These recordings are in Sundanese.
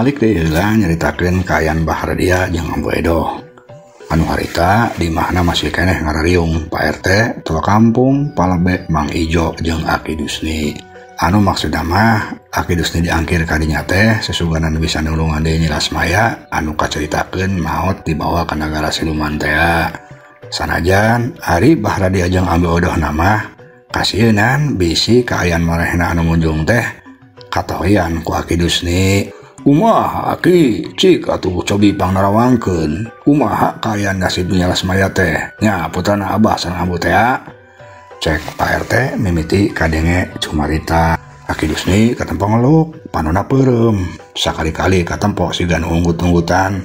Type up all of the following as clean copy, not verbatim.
balik deh lah nyeritakeun kaayaan Bahradia jeung Ambu Edoh. Anu harita di mana masih keneh ngarariung Pak RT, tua kampung, Palabe, Mang Ijo jeung Aki Dusni. Anu maksudna mah Aki Dusni diangkir kadinya teh sesuganan bisa nulungan deui Nilasmaya anu kaceritakeun maot dibawa ka nagara siluman teh. Sanajan ari Bahradia jeung Ambu Edoh nama kasieun bisi kaayaan marehna anu munjung teh katoyan ku Aki Dusni. Kumaha Aki, cik atuh cobi pangnarawangkeun. Kumaha kaayaan nasib Nilasmaya teh? Nya putrana Abah sareng Ambu teh. Cek Pak RT mimiti kadenge cumarita. Aki Dusni katempo ngeluk, panonna peureum. Sakali-kali katempo sigan unggut-unggutan.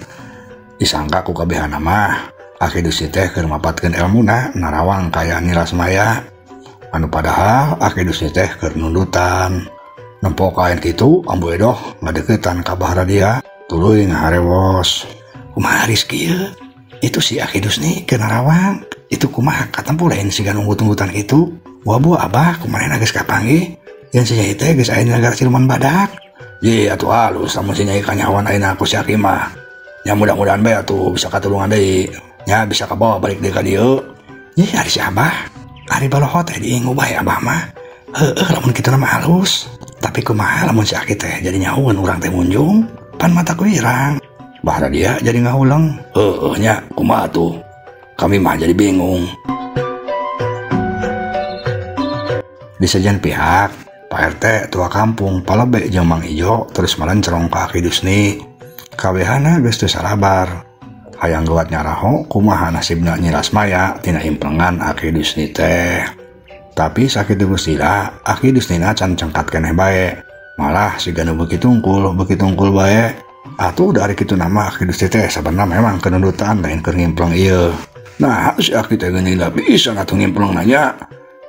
Disangka ku kabehana mah Aki Dusni teh keur mapatkeun elmuna narawang kaayaan Nilasmaya. Anu padahal Aki Dusni teh keur nundutan. Nempo kain kitu Ambu Edoh ngadeukeutan ka Bahradia tuluy ngaharewos. Kumaha Rizky ieu? Itu si Aki Dusni keur narawang. Itu kumaha katempo lain sigan unggut-unggutan kitu. Wabu Abah kumanehna geus kapanggih. Yen si Nyai teh geus aya di nagara siluman badak. Ye atuh halus lamun si Nyai kanyahoan ayeuna ku si Aki mah. Nya mudah-mudahan bae atuh bisa katulungan deui. Nya bisa kabawa balik deui ka dieu. Ye ari si Abah. Ari baloho teh diingu bae Abah mah. Heueuh lamun kitu mah halus. Tapi kumaha lamun si Aki teh jadi nyahuan urang teh munjung pan mata kuirang. Bahradia jadi ngahuleng. Nya kumaha tuh? Kami mah jadi bingung. Di sejen pihak Pak RT, tua kampung, Palabe jeung Mang Ijo terus melencerong ka Aki Dusni. Kabehana geus teu salabar. Hayang geuat nyaraho kumaha nasibna Nilasmaya tina implengan Aki Dusni teh. Tapi sakit gustila Aki Dusnina can cengkat keneh bae. Malah siga nu beuki tungkul bae. Atuh dari kitu nama Aki Dusni teh sabenerna memang kenundutan lain keur ngimpleng ieu. Nah si Aki teh geuning da bisa atuh ngimpleng nanya.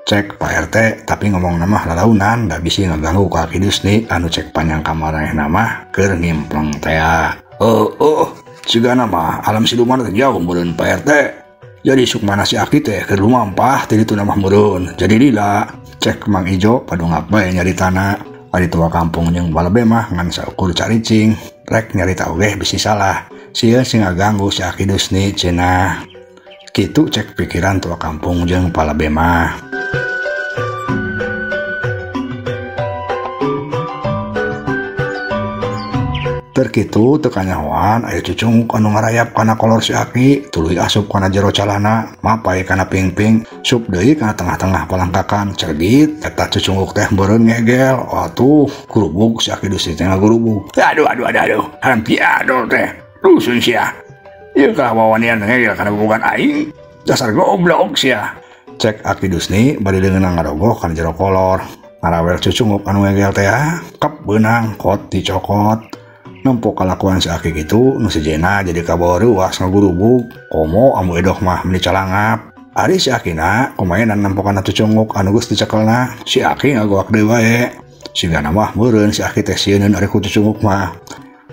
Cek Pak RT tapi ngomong nama lalaunan da bisi ngaganggu ka Aki Dusni anu cek panjang kamarana mah keur ngimpleng teh. Siga nama alam siluman teh jauh meureun Pak RT. Jadi sukmana si Aki teh keur lumampah ti ditu namah meureun. Jadi lila cek Mang Ijo padungap bae nyaritana. Ari tua kampung jeung Palabe mah ngan saukur caricing rek nyarita oge bisi salah. Sieun sing ngaganggu si Aki Dusni cenah. Kitu cek pikiran tua kampung jeung Palabe mah. Terkitu tekanyahoan aya cucung anu ngarayap kana kolor si Aki tuluy asup kana jero calana mapai kana pingping sup deui kana tengah-tengah palangkakan cergit eta cucunguk teh beureun ngegel. Atuh gurubug si Aki Dusni teh ngagurubug. Aduh hampiado teh rusun sia. Ieu kalawawanian ngegel kana bubugan aing dasar goblok sia. Cek Aki Dusni bari leungeunna ngadogoh kana jero kolor ngarawel cucunguk anu ngegel teh kep beunang kot dicokot. Nempo kalakuan si Aki gitu nu sejena jadi kabawa ruas ngagurubug. Komo Ambu Edoh mah meni calangap. Ari si Akina kumainan nempo kana cucunguk anu geus dicekelna. Si Aki ngagoak deui wae. Sigana mah meureun si Aki teh sieun ari ku cucunguk mah.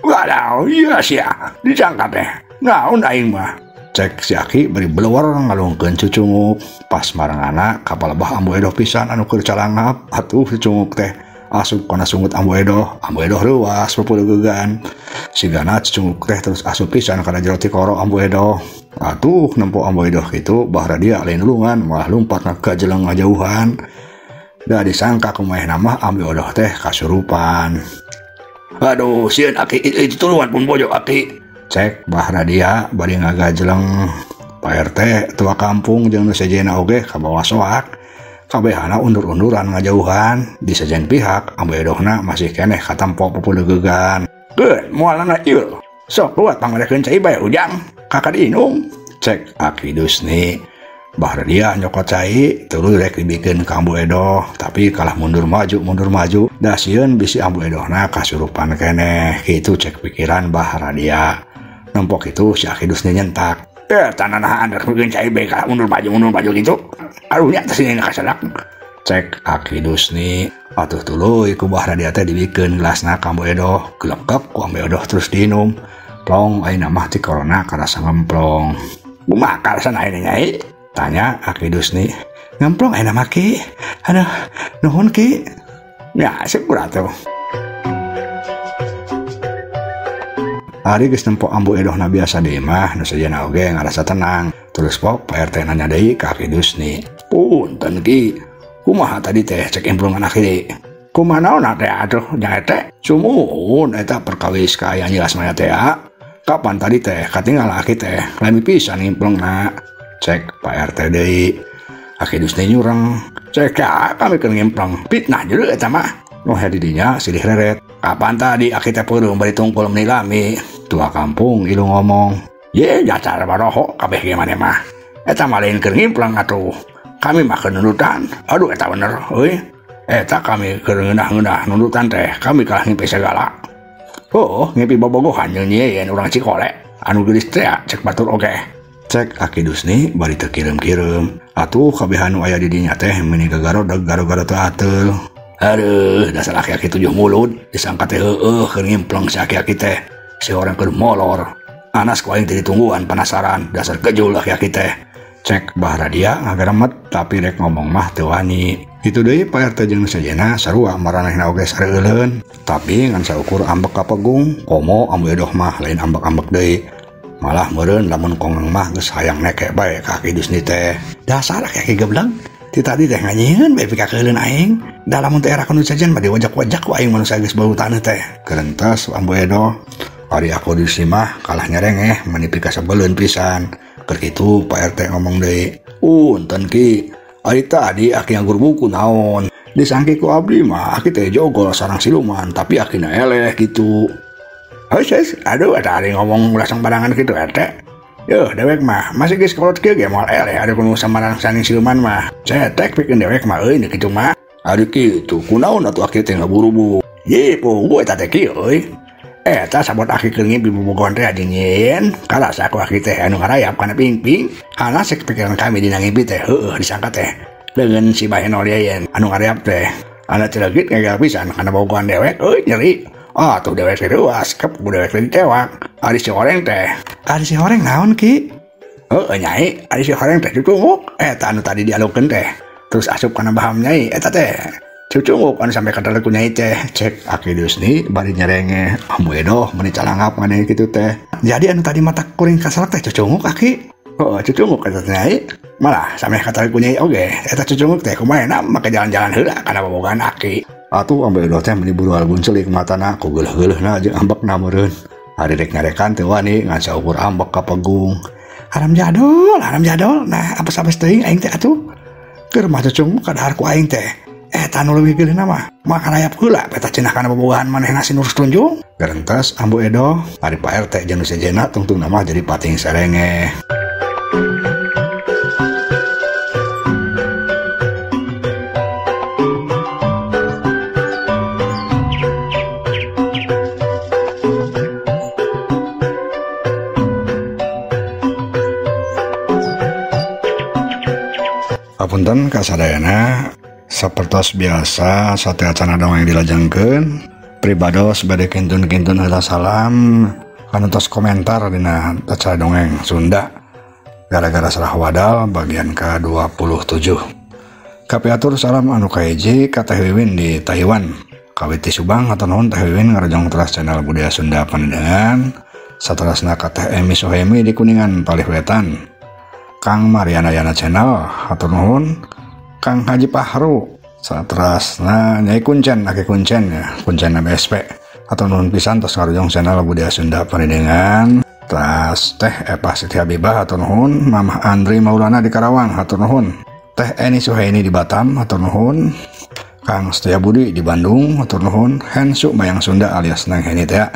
Wadaw ieu sia dicangkat teh. Naon aing mah. Cek si Aki bari belewar ngalungkeun cucunguk. Pas marangana kapal bah Ambu Edoh pisan anu keur calangap. Atuh cucunguk teh asup kana sungut Ambu Edoh ruas pepuleugegan. Sigana cucunguk teh terus asup pisan kana jero ti koro Ambu Edoh. Atuh nempo Ambu Edoh kitu Bahradia lain nulungan malah lumpat ka jeleng ngajauhan. Da disangka kumaha mah Ambu Edoh teh kasurupan. Aduh sieun Aki itu tuluan pun bojo Aki. Cek Bahradia bari ngagajeleng Pak RT tua kampung jeung nu sejena oge kabawa soak. Kabehana undur-unduran ngajauhan. Di sejen pihak Ambu Edohna masih keneh katampo pepuleugegan. Moalna ieu. Sok luat pangrekeun cai bae ujang. Kakak diinum. Cek Aki Dusni. Bahradia nyokot cai tuluy rek dibikeun ka Ambu Edoh tapi kalah mundur maju. Da sieun bisi Ambu Edohna kasurupan keneh. Kitu cek pikiran Bahradia. Nempo kitu si Aki Dusni nyentak. Tanah anda kemudian cai baik mundur maju gitu. Aruhnya atas ini kasadak. Cek Aki Dusni. Atuh tuluy ku Bahradia teh dibikeun gelasna ka Ambu Edoh. Gelekep ku Ambu Edoh terus diinum. Plong ayeuna mah ti corona karasa ngemplong. Kumaha karasana ayeuna Nyai? Tanya Aki Dusni. Ngemplong ayeuna mah Ki. Aduh, nuhun Ki. Ya, syukur atuh. Ari geus nempo ambu edohna biasa deui mah nu sajana oge ngarasa tenang. Terus pok Pak RT nanya deui ka Ki Dusni. Punten Ki, kumaha tadi teh cek implungan aki? Kumanaon teh atuh nya teh? Sumuhun eta perkawis ka aya nyilas maya teh. Kapan tadi teh katinggal aki teh lain pisan implungna. Cek Pak RT deui. Aki Dusni nyurang. Cek kami keur ngimplung. Fitnah jeuh eta mah. Nu hadi dinya silih reret. Kapan tadi aki teh peureum bari tungkul menilami. Tua kampung ilu ngomong. Ye jacar baroho kabeh ge maneh mah. Eta mah lain keur ngimplung atuh. Kami mah keur nunutan. Aduh eta bener euy. Eta kami keur ngeunah-ngeunah nunutan teh. Kami kalah ngimpi segala. Oh, ngimpi bobogohan nyeun urang Cikole. Anu geulis teh cek batur oge. Cek Aki Dusni bari teu kireum-kireum. Atuh kabeh anu aya di dinya teh meuni gagarodeg garo-garo teu ateul. Aduh, dasar aki-aki 7 mulut disangka teh keur ngimpleng si aki-aki teh. Si orang keur molor. Anas ku aing teh ditungguan penasaran, dasar kejul aki-aki teh. Cek bahara dia ngageremet tapi rek ngomong mah teu wani. Itu deui Pak RT jeung sajena sarua maranehna oge sareuleun. Tapi ngan saukur ambek kapegung, komo ambu edoh mah lain ambek-ambek deui. Malah meureun lamun kongang mah geus hayang neke bae ka Ki Dusni teh. Dasar aki-aki gebleng. Ti tadi teh nganyieun bae pikakeulin aing. Da lamun teh era kanu sajen bade wajak-wajak ku aing manusia geus bau taneuh teh. Kerentas ambu edoh. Ari aku di sini mah kalah nyerengeh menipi kasebeleun pisan. Keur kitu Pak RT ngomong deui. Punten Ki, ari tadi aki nganggur buku naon. Disangki ku abdi mah aki teh jogol sareng siluman tapi akina eleh gitu. Heus, aduh eta ari ngomong ulah sembarangan kitu RT. Yo dewek mah masih geus kolot kieu ge moal eleh ari kudu sambarang saning siluman mah. Cetek pikeun dewek mah euy kitu mah. Ari kitu kunaon atuh aki teh ngaburu-buru. Ye po eta teh kieu euy. Eta sabot aki keur ngimpi bobogohan teh adingin. Kalasa aku aki teh anu ngarayap kana pingping. Hanas sek pikiran kami dina ngimpi teh heueuh disangka teh leungeun si bahenol yeun anu ngarayap teh. Ana teh leugit ngagal pisan kana bobogohan dewek euy nyeri. Ah tuh dewek teh ruas kep dewek teh ditewak. Ari si horeng teh. Ari si horeng naon Ki? Heueuh nyai, ari si horeng teh ditunggu. Eta anu tadi dialungkeun teh. Terus asup kana baham nyai eta teh. Cucunguk anu sampai kadal ku nyai teh. Cek Aki Dusni bari nyerenge. Ambu edoh meuni calangap maneh kitu teh. Jadi anu tadi mata kuring kasalak teh cucunguk Aki. Oh cucunguk eta nyai. Malah sampai kadal ku nyai oge. Eta cucunguk teh kumaha make jalan-jalan heula kana bobogohan Aki. Atuh ambu edoh teh meuni buru albun ceulik matana ku geuleuh-geuleuhna jeung ambekna meureun. Ari rek ngarekan teu wani ngan saukur ambek kapegung. Haram jadol. Nah apes-apes teuing aing teh atuh. Keur mah cucunguk kadahar ku aing teh. Eta anu leuwih geuleuhna mah mah rayap heula peta cenah kana bobogohan manehna si Nurus Tunjung. Gerentas ambu edoh ari Pak RT jeung sajena tungtungna mah jadi pating serenge. Apunten kasadayana sapertos biasa satea acan dongeng dilajengkeun pribados bade kintun-kintun heula salam kantos komentar dina acara dongeng Sunda gara-gara salah wadal bagian ke-27. Kapiatur salam anu kahiji ka Teh Wiwin di Taiwan. Kawiti Subang atau nuhun Teh Wiwin ngarojong teras channel Budaya Sunda Pandengan. Saterasna ka Teh Emi Sohemi di Kuningan Palih Wetan. Kang Mariana Yana channel atur nuhun. Kang Haji Pahru saterasna Nyai Kuncen Aki Kuncen ya Kuncen MSP atau nuhun pisan tos ngarojong channel Budaya Sunda Pandengan. Tas Teh Eva Siti Habibah atau nuhun. Mamah Andri Maulana di Karawang atau nuhun. Teh Eni Suhaini di Batam atau nuhun. Kang Setia Budi di Bandung atau nuhun. Hensu Mayang Sunda alias Nang Heni teh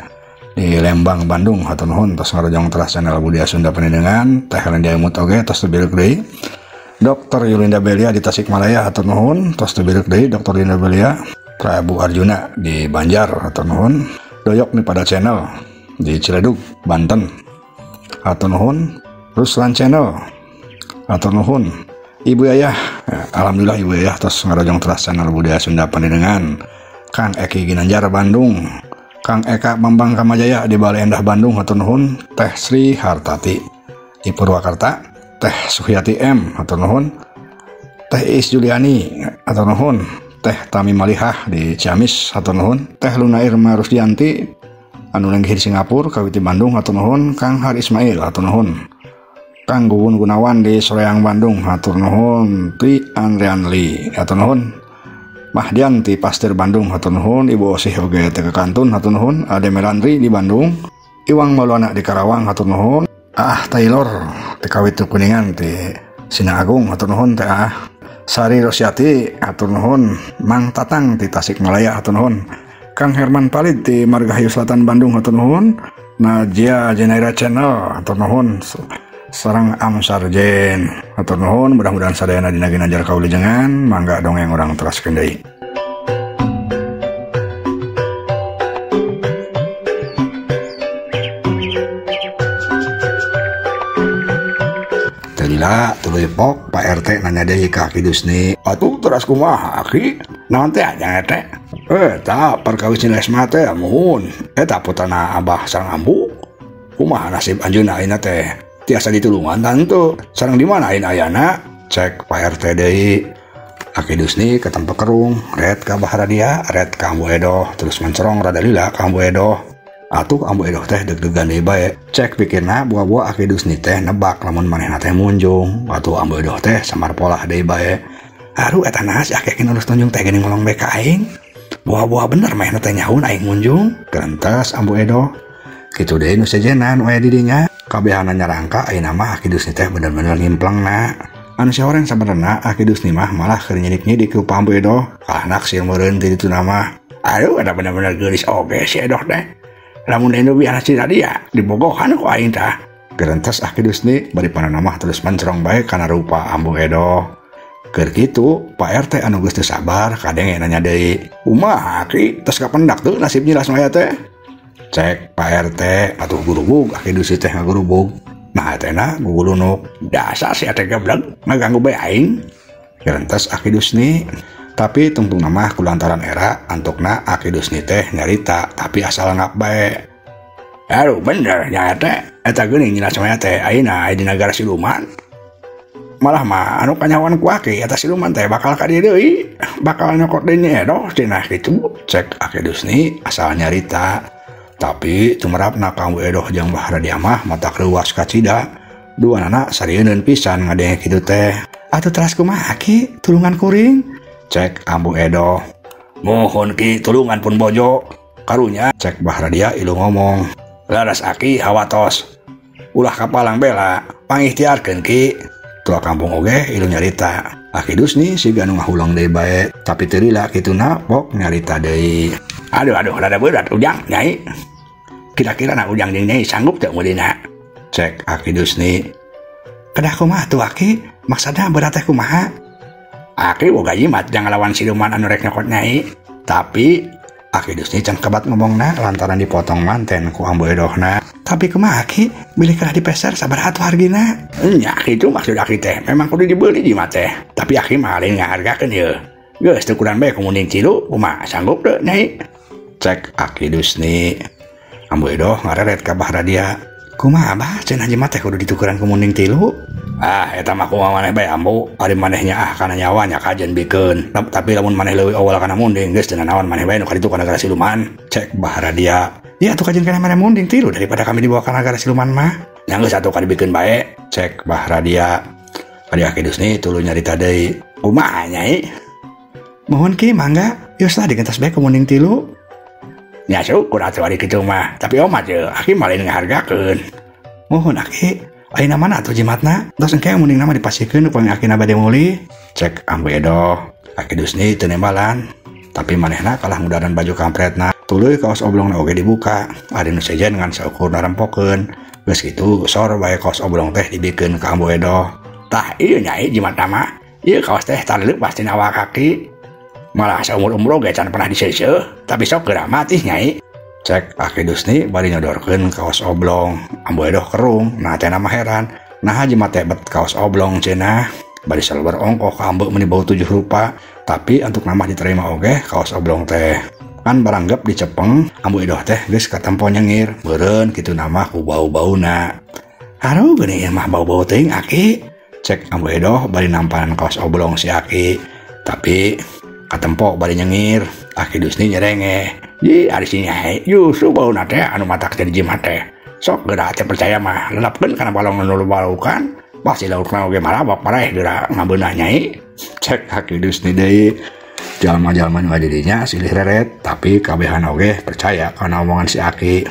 di Lembang Bandung atau nuhun tos ngarojong teras channel Budaya Sunda Pandengan. Teh Helendia Imut oge tos tebirek deui. Dr. Yulinda Belia di Tasikmalaya atau nuhun tos tebirek deui Dr. Yulinda Belia. Prabu Arjuna di Banjar atau nuhun. Doyok nih pada channel di Ciledug Banten atau nuhun. Ruslan channel atau nuhun. Ibu Yayah alhamdulillah Ibu Yayah tos ngarojong teras channel Budaya Sunda Pandengan. Kang Eki Ginanjar Bandung. Kang Eka Bambang Kamajaya di Balai Endah Bandung atau nuhun. Teh Sri Hartati di Purwakarta. Teh Suhyati M atau nuhun. Teh Is Juliani atau nuhun. Teh Tami Malihah di Ciamis atau nuhun. Teh Luna Irma Rusdianti anu lenggih di Singapura kawit di Bandung hatur nuhun. Kang Hari Ismail hatur nuhun. Kang Gugun Gunawan di Soreang Bandung hatur nuhun. Tri Andrianli hatur nuhun. Mahdianti Pastir Bandung hatur nuhun. Ibu Osih oge teh Kantun hatur nuhun. Ade Melandri di Bandung. Iwang Maulana di Karawang hatur nuhun. Taylor teh kawit di Kuningan di Sina Agung hatur nuhun teh Sari Rosyati hatur nuhun. Mang Tatang di Tasikmalaya hatur nuhun. Kang Herman Palid di Margahayu Selatan Bandung hatur nuhun. Najia Jenaira Channel hatur nuhun. Sareng Amsarjen hatur nuhun. Mudah-mudahan sadayana dina ginanjar kawilujengan. Mangga dongeng urang teraskeun deui. Lila tuluy pok Pak RT nanya deui ka Ki Dusni. Atuh teras kumaha Ki? Naon teh nya teh? Eta perkawis Lesma teh muhun. Eta putana Abah sareng Ambu. Kumaha nasib anjeunna ayeuna teh? Tiasa ditulungan tantu. Sareng di mana ayeuna ayana? Cek Pak RT deui. Ki Dusni ke tempat kerung, red ka Abah Radia, red ka Ambu Edoh, terus mencerong rada lila ka Ambu Edoh. Atuh Ambu Edoh teh deg-degan deui bae. Cek pikirna buah-buah Ki Dusni teh nebak lamun manehna teh munjung. Atuh Ambu Edoh teh samar polah deui bae. Aduh eta naas akeh nulus tunjung teh geuning ngolong bae ka aing. Buah-buah bener manehna teh nyahoun aing munjung. Gerentas Ambu Edoh. Kitu deui nu sejenan we di dinya. Kabehana nyarangka ayeuna mah Ki Dusni teh bener-bener ngimplengna. Anu saoreng sabenerna Ki Dusni mah malah keur nyidik-nyidik ku Ambu Edoh. Kalah naksir meureun ti ditu nama. Aduh eta bener-bener geulis oge si Edoh teh. Lamun anu biasa si Radia dibogohan ku aing tah. Gerentas Ki Dusni bari panana mah terus mencerong bae kana rupa Ambu Edoh. Keur kitu Pak RT anu geus teu sabar kadenge nanya deui. Kumaha Ki? Tos kapendak tuh nasib nyilas maya teh? Cek Pak RT atuh gurubug Ki Dusni teh ngagurubug. Nah etena gugulunuk. Dasar si teh geblek ngaganggu bae aing. Gerentas Ki Dusni. Tapi tungtung nama kulantaran era antukna Ki Dusni teh nyarita tapi asal ngap bae. Aduh bener nya teh eta geuning nyilas maya teh ayeuna aya di nagara siluman. Malah mah anu kanyawan ku Ki eta siluman teh bakal ka dieu deui, bakal nyokot deui Edoh cenah kitu. Cek Ki Dusni asal nyarita. Tapi tumerapna ka Ambu Edoh jeung Mbah Radia mah mata leuwas ka cida. Duanana sarieun pisan ngadenge kitu teh. Atuh teras kumaha Ki? Tulungan kuring. Cek Ambu Edoh. Mohon Ki tulungan pun bojo. Karunya cek Mbah Radia ilu ngomong. Laras Aki hawatos. Ulah kapalang bela. Pangikhtiarkeun Ki. Tua kampung oge ilu nyarita. Ki Dusni siga nu ngahulang deui bae. Tapi teu lila kituna pok nyarita deui. Aduh rada berat ujang Nyai. Kira-kira na ujang jeung Nyai sanggup teu mulina? Cek Ki Dusni. Kedah kumaha tuh Ki? Maksudna berat teh kumaha? Ki boga jimat jangan lawan siluman anu rek nyokot Nyai. Tapi Ki Dusni can kebat ngomongna lantaran dipotong manten ku Ambu Edohna. Tapi kumaha Ki? Bilih kedah dipeser sabaraha atuh hargina? Nya kitu maksud Ki teh. Memang kudu dibeli jimat teh. Tapi Ki mah lain ngahargakeun yeuh. Geus teu kurang bae ku munding tilu kumaha sanggup teu Nyai? Cek Ki Dusni. Ambu Edoh ngareret ka Mbah Radia. Kumaha Abah cenah jimat teh kudu ditukeran ku munding tilu? Eta mah kumaha maneh bae Ambu. Ari manehnya kana nyawa nya kajen bikeun. Tapi lamun maneh leuwih awal kana munding geus cenah naon maneh bae nu kaditu ka nagara siluman. Cek Mbah Radia. Ya atuh kajen kana maneh munding tilu daripada kami dibawa ka nagara siluman mah. Nya geus atuh ka dibikeun bae. Cek Mbah Radia. Ki Dusni tuluy nyarita deui. Kumaha Nyai? Mohon Ki mangga. Yos lah digentos bae ku munding tilu. Nya syukur atuh ari kitu mah. Tapi omat ye Ki mah lain ngahargakeun. Mohon Ki. Ayeuna mana atuh jimatna? Tos engke munding nama dipasikeun upami Akina bade meuli. Cek Ambu Edoh. Ki Dusni teu nembalan. Tapi manehna kalah ngudaran baju kampretna. Tuluy kaos oblongna oge dibuka. Ari nu sejen ngan saukur narempokeun. Geus kitu sor bae kaos oblong teh dibikeun ka Ambu Edoh. Tah ieu Nyai jimatna mah. Ieu kaos teh taleup pasti awak Ki. Malah saumur-umur oge can pernah diseuseeuh. Tapi sok geura mati Nyai. Cek Ki Dusni bari nyodorkeun kaos oblong. Ambu Edoh kerung. Nah teh nama heran. Nah jimat teh bet kaos oblong cenah. Bari salbar ongkoh ka Ambu meuni bau 7 rupa. Tapi untuk nama diterima oge kaos oblong teh. Kan baranggep dicepeng. Ambu Edoh teh geus katempo nyengir. Beureun kitu nama ku bau-bauna. Aduh geuning mah bau-bau teuing Ki. Cek Ambu Edoh bari nampanan kaos oblong si Ki. Tapi katempo bari nyengir Aki Dusni nyerenge ji ari sini nyai justru bau nate anu matak jadi jimat teh sok geura teh percaya mah lelapkeun kana balong nu balukan pasti laukna oge marabak parah geura ngabeunah nyai cek Aki Dusni deui jalma-jalma nu dirinya silih reret tapi kabehan oge percaya kana omongan si Aki.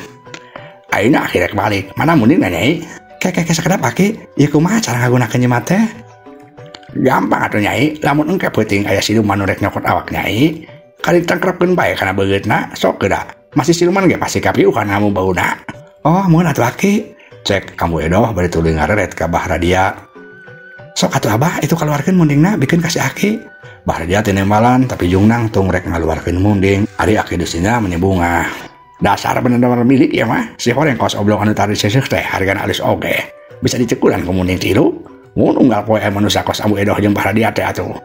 Ayeuna Aki rek balik mana munding nyai kek sakedap Aki ieu kumaha cara ngagunakeun jimat teh gampang atuh nyai lamun engke peuting aya siluman nu rek nyokot awak nyai kali tangkrepkeun bae kana beungeutna sok geura masih siluman ge pasti kapiu kana mu bauna. Oh mun atuh Aki cek kamu edoh bari tuluy ngareret ka Bah Radia sok atuh Abah itu kaluarkeun mundingna bikin kasih Aki. Bah Radia teu nembalan tapi jungnang tung rek ngaluarkeun munding ari Aki Dusina menyebungah dasar bener-bener milik ya mah si horeng kos oblong anu tadi seseuh teh hargana alus oge bisa dicekulan ku munding tilu. Mun unggal poe manusia kos Abu Edoh jeung Bah Radia teh atuh.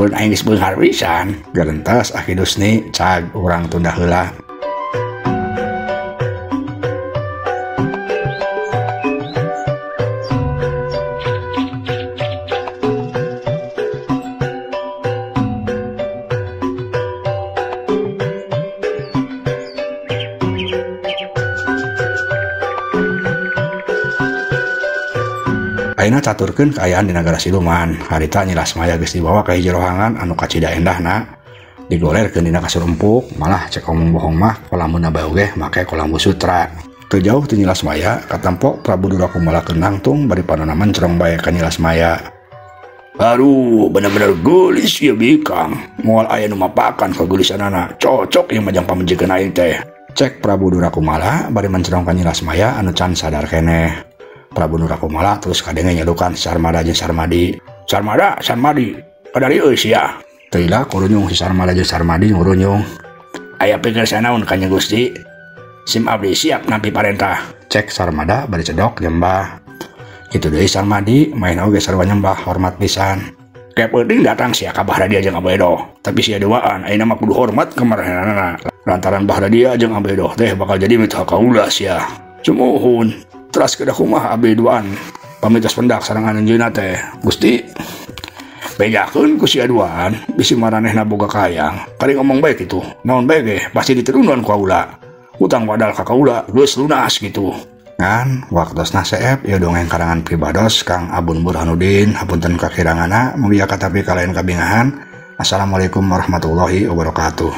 Mun aing geus beunghar pisan, garentas Aki Dusni cag urang tunda heula. Ayeuna caturkeun kaayaan di nagara siluman. Harita Nyi Lasmaya geus dibawa ka hiji rohangan anu kacida endahna. Digolerkeun dina kasur empuk, malah cek omong bohong mah kolamuna bae oge make kolambu sutra. Teu jauh ti Nyi Lasmaya katempo Prabu Durakumala keunang tung bari panonna mencrong bae ka Nyi Lasmaya. Aduh, bener-bener geulis ieu bikang. Moal aya nu mapakan kageulisanana, cocok ieu majang pamejikeun aing teh. Cek Prabu Durakumala bari mencrong ka Nyi Lasmaya anu can sadar keneh. Prabu Durakumala terus kadenge nyelukan Sarmada jeung Sarmadi. Sarmadi, kadari euy sia. Teuila kurunyung si Sarmada jeung Sarmadi ngurunyung. Aya pikir sanaon ka Nyi Gusti? Sim abdi siap nampi parentah. Cek Sarmada bari cedok nyembah. Kitu deui Sarmadi main oge sarua nyembah hormat pisan. Kayak penting datang sia ka Bah Radia jeung Abu Edoh. Tapi sia duaan ayeuna mah kudu hormat ka maranehanana. Lantaran Bah Radia jeung Abu Edoh teh bakal jadi mitra kaula sia. Cumuhun. Teras kedah kumaha abdi duaan pamitos pendak sareng anjeunna teh Gusti bejakeun ku sia duaan bisi maranehna boga kayang kali ngomong bae kitu naon bae ge pasti diturunan ku kaula utang badal ka kaula geus lunas kitu ngan waktosna seep ieu dongeng karangan Pribados Kang Abun Burhanuddin hapunten kakirangana mugi katapi kalayan kabingahan. Assalamualaikum warahmatullahi wabarakatuh.